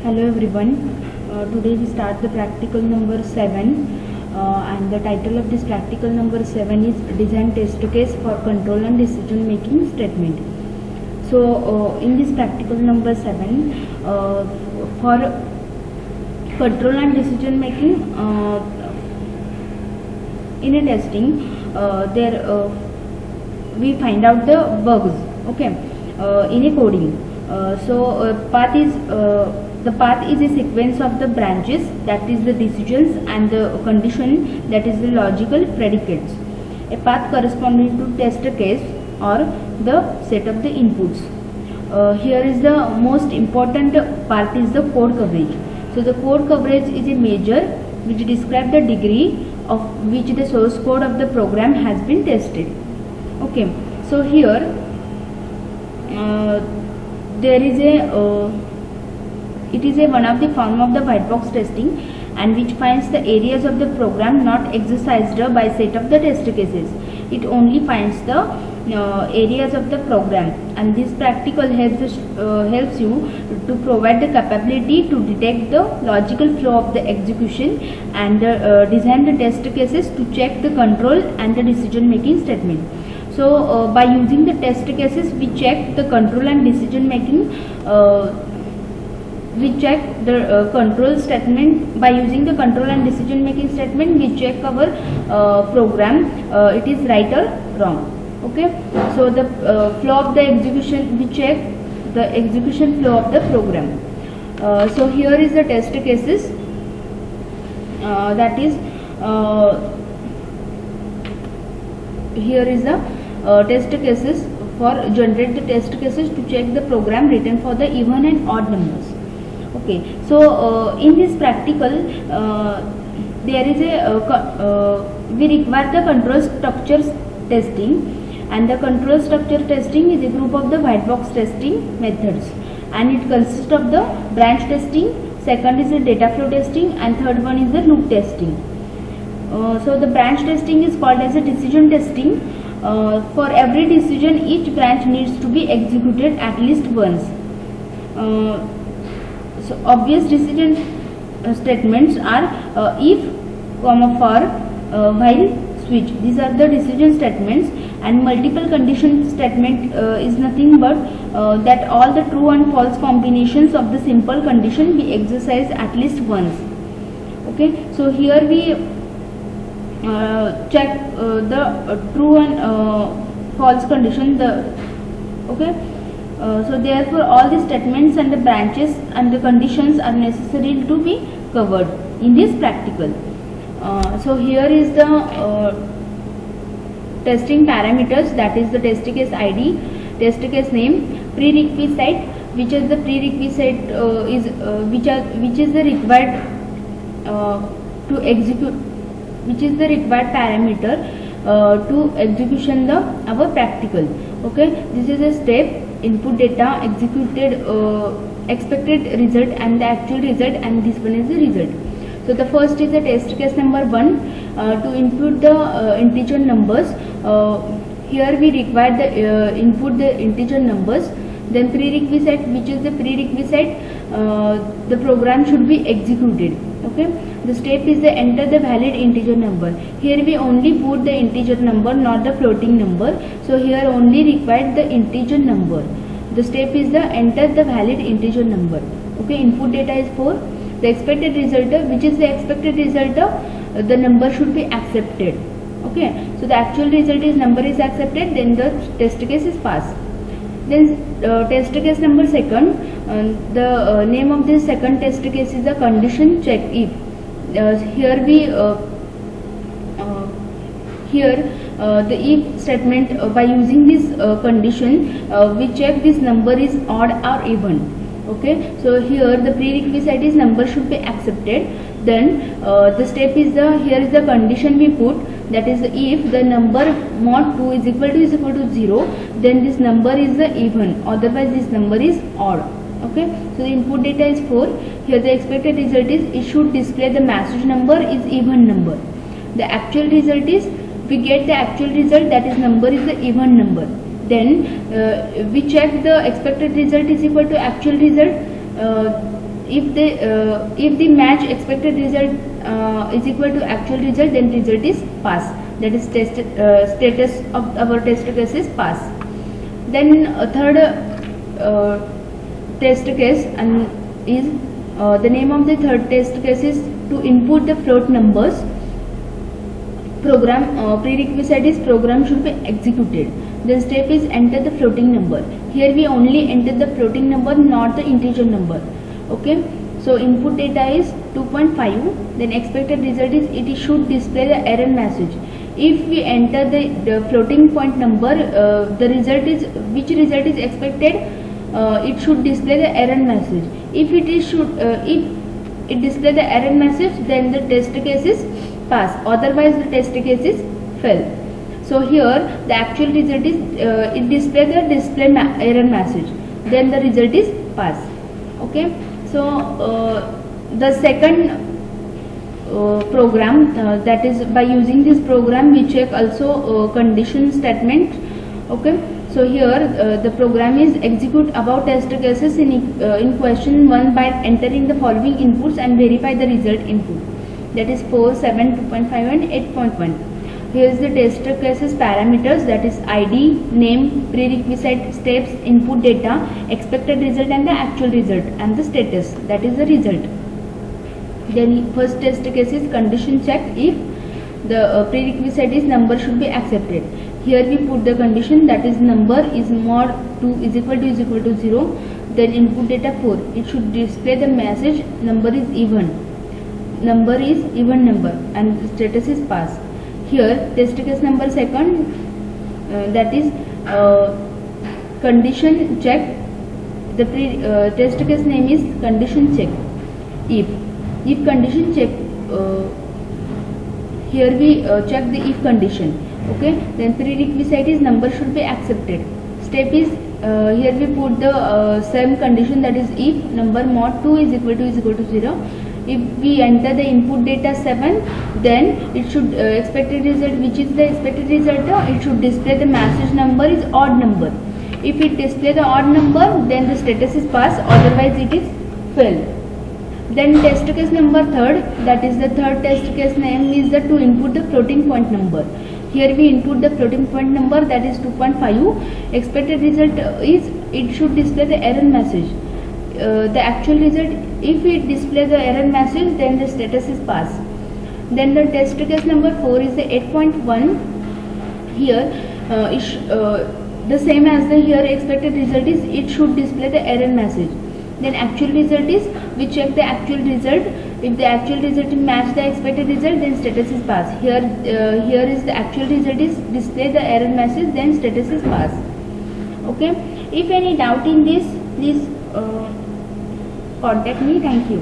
Hello everyone. Today we start the practical number 7 and the title of this practical number 7 is Design Test Case for Control and Decision Making Statement. So in this practical number 7 for control and decision making in a testing we find out the bugs, okay, in a coding. The path is a sequence of the branches, that is the decisions, and the condition, that is the logical predicates. A path corresponding to test case or the set of the inputs. Here is the most important part is the code coverage. So the code coverage is a measure which describes the degree of which the source code of the program has been tested. Okay, so here there is it is one of the form of the white box testing, and which finds the areas of the program not exercised by set of the test cases. It only finds the areas of the program, and this practical helps you to provide the capability to detect the logical flow of the execution and design the test cases to check the control and the decision making statement. So by using the test cases, we check the control and decision making. We check the control statement. By using the control and decision making statement, we check our program it is right or wrong. Okay, so the flow of the execution, we check the execution flow of the program. So here is the test cases, that is here is the test cases for generate the test cases to check the program written for the even and odd numbers. Okay, so in this practical there is we require the control structure testing, and the control structure testing is a group of the white box testing methods, and it consists of the branch testing, second is the data flow testing, and third one is the loop testing. So the branch testing is called as a decision testing. For every decision, each branch needs to be executed at least once. So obvious decision statements are if, comma, for, while, switch. These are the decision statements, and multiple condition statement is nothing but that all the true and false combinations of the simple condition be exercised at least once. Okay, so here we check the true and false condition. So therefore all the statements and the branches and the conditions are necessary to be covered in this practical. So here is the testing parameters, that is the test case ID, test case name, prerequisite, which is the prerequisite which is the required to execute, which is the required parameter to execution our practical. Okay, this is a step: input data, executed expected result and the actual result, and this one is the result. So the first is the test case number 1 to input the integer numbers. Here we require the input the integer numbers. Then prerequisite, which is the prerequisite the program should be executed. Okay, the step is the enter the valid integer number. Here we only put the integer number, not the floating number. So here only required the integer number. The step is the enter the valid integer number. Okay, input data is 4. The expected result, which is the expected result, the number should be accepted. Okay, so the actual result is number is accepted, then the test case is passed. Then test case number 2, the name of this second test case is the condition check if. Here we the if statement, by using this condition we check this number is odd or even. Okay, so here the prerequisite is number should be accepted. Then the step is here is the condition we put, that is if the number mod 2 is equal to 0, then this number is the even, otherwise this number is odd. Okay, so the input data is 4. Here the expected result is it should display the message number is even number. The actual result is we get the actual result, that is number is the even number. Then we check the expected result is equal to actual result. if the match expected result is equal to actual result, then result is pass. That is status of our test case is pass. Then third test case is the name of the third test case is to input the float numbers. Program prerequisite is program should be executed. The step is enter the floating number. Here we only enter the floating number, not the integer number. Okay, so input data is 2.5. Then expected result is it should display the error message. If we enter the floating point number, the result is which result is expected, it should display the error message. If it display the error message, then the test case is pass. Otherwise, the test case is fail. So here the actual result is it display the error message. Then the result is pass. Okay. So the second program, that is by using this program we check also condition statement. Okay, so here the program is execute above test cases in question 1 by entering the following inputs and verify the result input, that is 4, 7, 2.5 and 8.1. Here is the test cases parameters, that is ID, name, prerequisite, steps, input data, expected result and the actual result, and the status, that is the result. Then first test case is condition check. If the prerequisite is number should be accepted. Here we put the condition, that is number is mod 2 is equal to 0. Then input data 4. It should display the message number is even. Number is even number and status is pass. Here test case number second, that is condition check. The test case name is condition check. If condition check, here we check the if condition. Okay, then prerequisite is number should be accepted. Step is here we put the same condition, that is if number mod 2 is equal to 0. If we enter the input data 7, then it should expected result, which is the expected result, it should display the message number is odd number. If it display the odd number, then the status is pass, otherwise it is fail. Then test case number third, that is the third test case name is the to input the floating point number. Here we input the floating point number, that is 2.5. Expected result is it should display the error message. The actual result, if it display the error message, then the status is pass. Then the test case number 4 is the 8.1. Here the same as the here expected result is it should display the error message. Then actual result is we check the actual result. If the actual result match the expected result, then status is pass. Here is the actual result is display the error message, then status is pass. Okay. If any doubt in this, please contact me. Thank you.